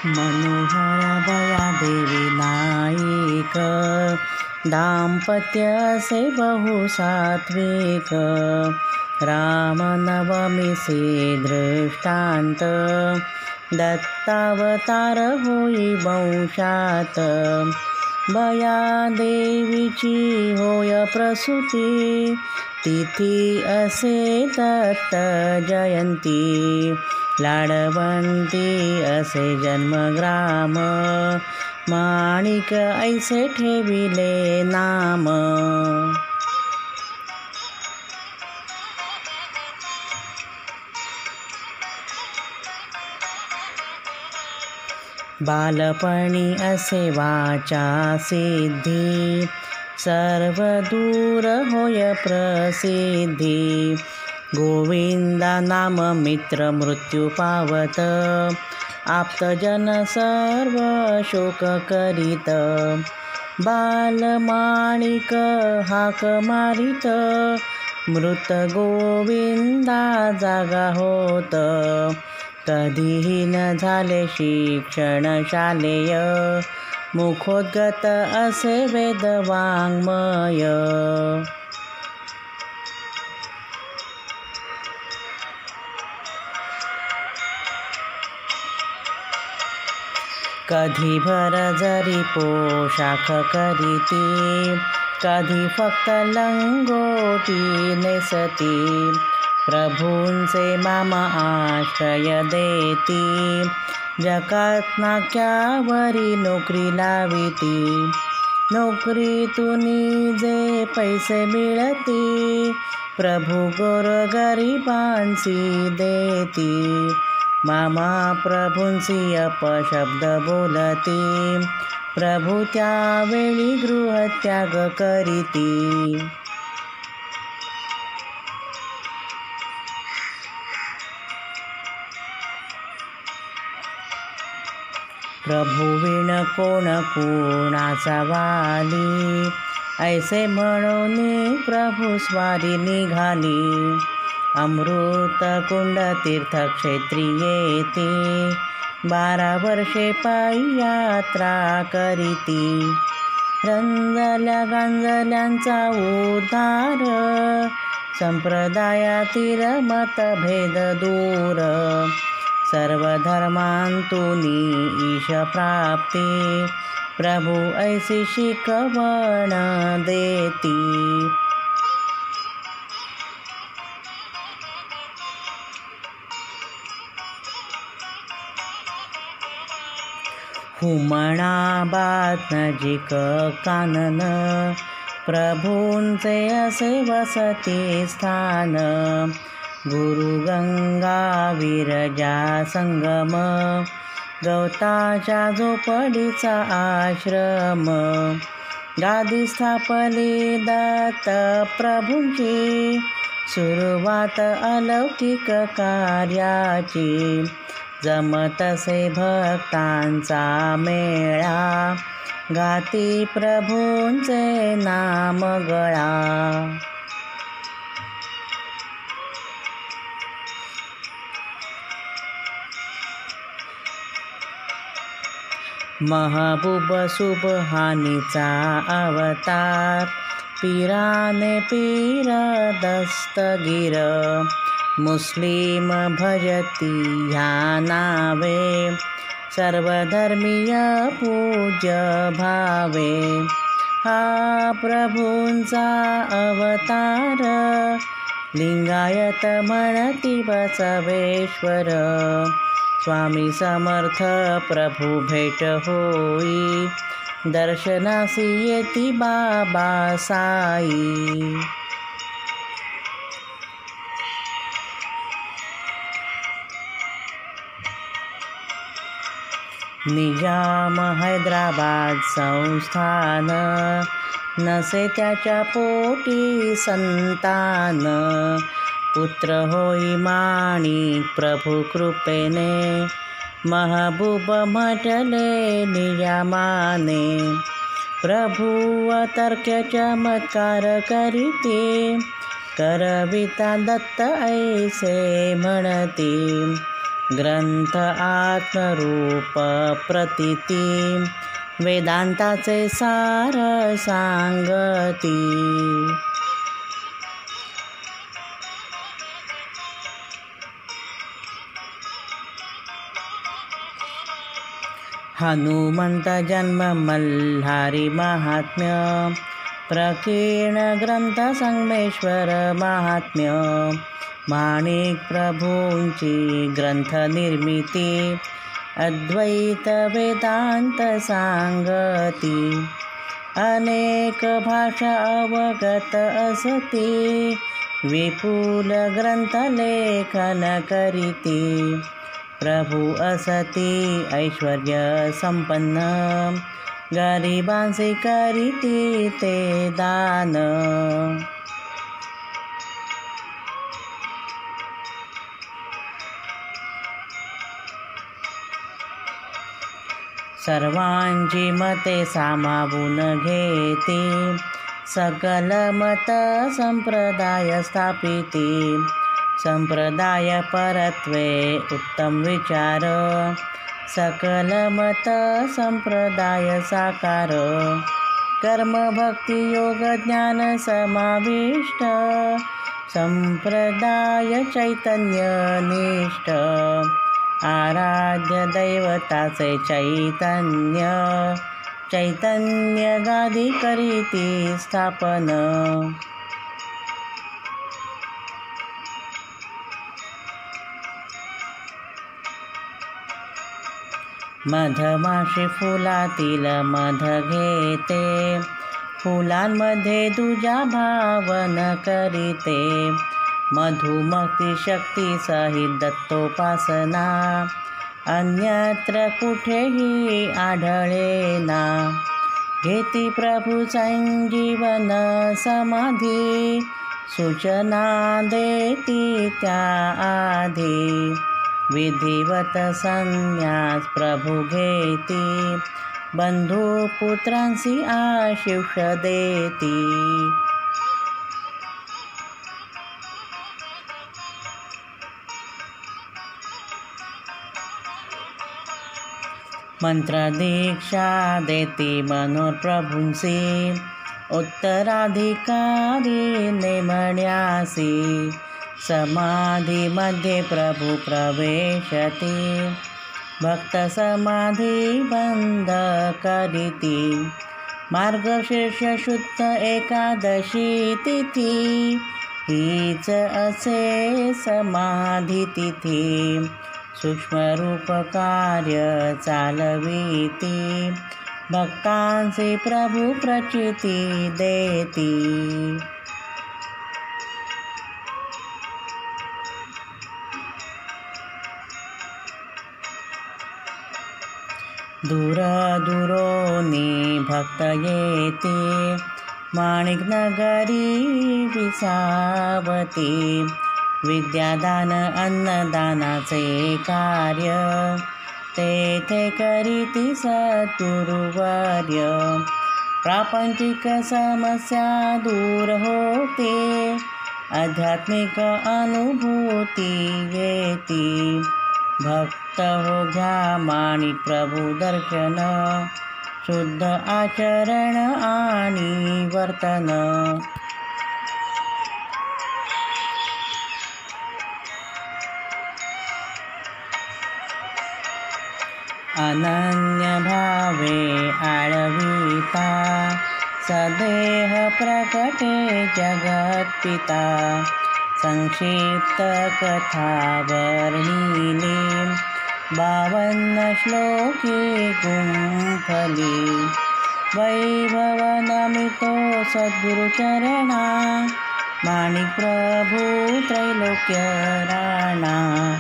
मनोहर भयादेवी नायिक, दाम्पत्य असे बहुसात्विक. रामनवमीचे दृष्टांत, दत्तावतार होई वंशात. भयादेवीची होय प्रसूती, तिथी असे दत्त जयंती. लाडवंती असे जन्मग्राम, माणिक ऐसे ठेविले नाम. बालपणी असे वाचा सिद्धी, सर्व दूर होय प्रसिद्धी. गोविंदा नाम मित्र मृत्यू पावत, आप्तजन सर्व शोक करीत. बालमाणिक हाक मारित, मृत गोविंदा जागा होत. कधीही न झाले शिक्षण शालेय, मुखोद्गत असे वेद वाङ्मय. कधी भर जरी पोशाख करीती, कधी फक्त लंगोटी नेसती. प्रभूंचे मामा आश्रय देती, जगात नाक्यावरी नोकरी लाविती. नोकरीतूनी जे पैसे मिळती, प्रभू गोरगरिबांसी देती. मामा प्रभूंसी अपशब्द बोलती, प्रभू त्यावेळी गृहत्याग करीती. प्रभुविण कोण कोणाचा वाली, ऐसे म्हणून प्रभू स्वारी निघाली. अमृत कुंड तीर्थक्षेत्री येती, 12 वर्षे पायी यात्रा करीती. रंजल्या गांजल्यांचा उद्धार, संप्रदायातील मतभेद दूर. सर्व धर्मांतूनी ईश प्राप्ती, प्रभू ऐसी शिकवण देती. हुमणाबाद नजीक कानन, प्रभूंचे असे वसती स्थान. गुरु गंगा विरजा संगम, गवताच्या झोपडीचा आश्रम. गादी स्थापली दत्त प्रभूंची, सुरुवात अलौकिक कार्याची. जमतसे भक्तांचा मेळा, गाती प्रभूंचे नाम गळा. महबूब सुबहानीचा अवतार, पीराने पीर दस्तगीर. मुस्लिम भजती ह्या नावे, सर्वधर्मीय पूज्य भावे. हा प्रभूंचा अवतार, लिंगायत म्हणती बसवेश्वर. स्वामी समर्थ प्रभू भेट होई, दर्शनासी येती बाबा साई. निजाम हैदराबाद संस्थान, नसे त्याच्या पोटी संतान. पुत्र होई माणिक प्रभू कृपेने, महबूब म्हटले निजामाने. प्रभू अतर्क्य चमत्कार करीते, करविता दत्त ऐसे म्हणती. ग्रंथ आत्मरूप प्रतीती वेदांताचे सार सांगती. हनुमंत जन्म मल्हारी महात्म्य प्रकीर्ण ग्रंथ संगमेश्वर महात्म्य माणिक प्रभूंची ग्रंथ निर्मिती अद्वैत वेदांत सांगती. अनेक भाषा अवगत असती विपुल ग्रंथ लेखन करीती. प्रभू असती ऐश्वर्य संपन्न गरिबांचे करीती ते दान. सर्वांची मते सामावून घेती सकल मत संप्रदाय स्थापिती. संप्रदाय परत्वे उत्तम विचार सकल मत संप्रदाय साकार. कर्म भक्ती योग ज्ञान समाविष्ट संप्रदाय चैतन्य निष्ठ. आराध्य दैवताचे चैतन्य चैतन्य गादी करीती स्थापन. मधमाशी फुलातील मध घेते फुलांमध्ये दुजा भावन करीते. मधुमक्ती शक्ती सहित दत्तोपासना अन्यत्र कुठेही आढळेना. घेती प्रभू संजीवन समाधी सूचना देती त्या आधी. विधिवत संन्यास प्रभू घेती बंधू पुत्रांसी आशिष देती. मंत्र दीक्षा देती मनोर प्रभूंसी उत्तराधिकारी नेमण्यासी. समाधीमध्ये प्रभू प्रवेशती भक्त समाधी बंद करीती. मार्गशीर्ष शुद्ध एकादशी तिथी हीच असे समाधी तिथी. सूक्ष्मरूप कार्य चालविती भक्तांचे प्रभू प्रचिती देती. दूर दुरोनी भक्त येती माणिक नगरी विसावती. विद्यादान अन्नदानाचे कार्य तेथे करीती सद्गुरुवर्य. प्रापंचिक समस्या दूर होते आध्यात्मिक अनुभूती येती. भक्त हो घ्या माणिक प्रभू दर्शन शुद्ध आचरण आणि वर्तन. अनन्य भावे आळविता सदेह प्रकटे जगत्पिता. संक्षिप्त कथा वर्णिली 52 श्लोकी गुंफली. वैभव नमितो सद्गुरुचरणा माणिक प्रभू त्रैलोक्य राणा.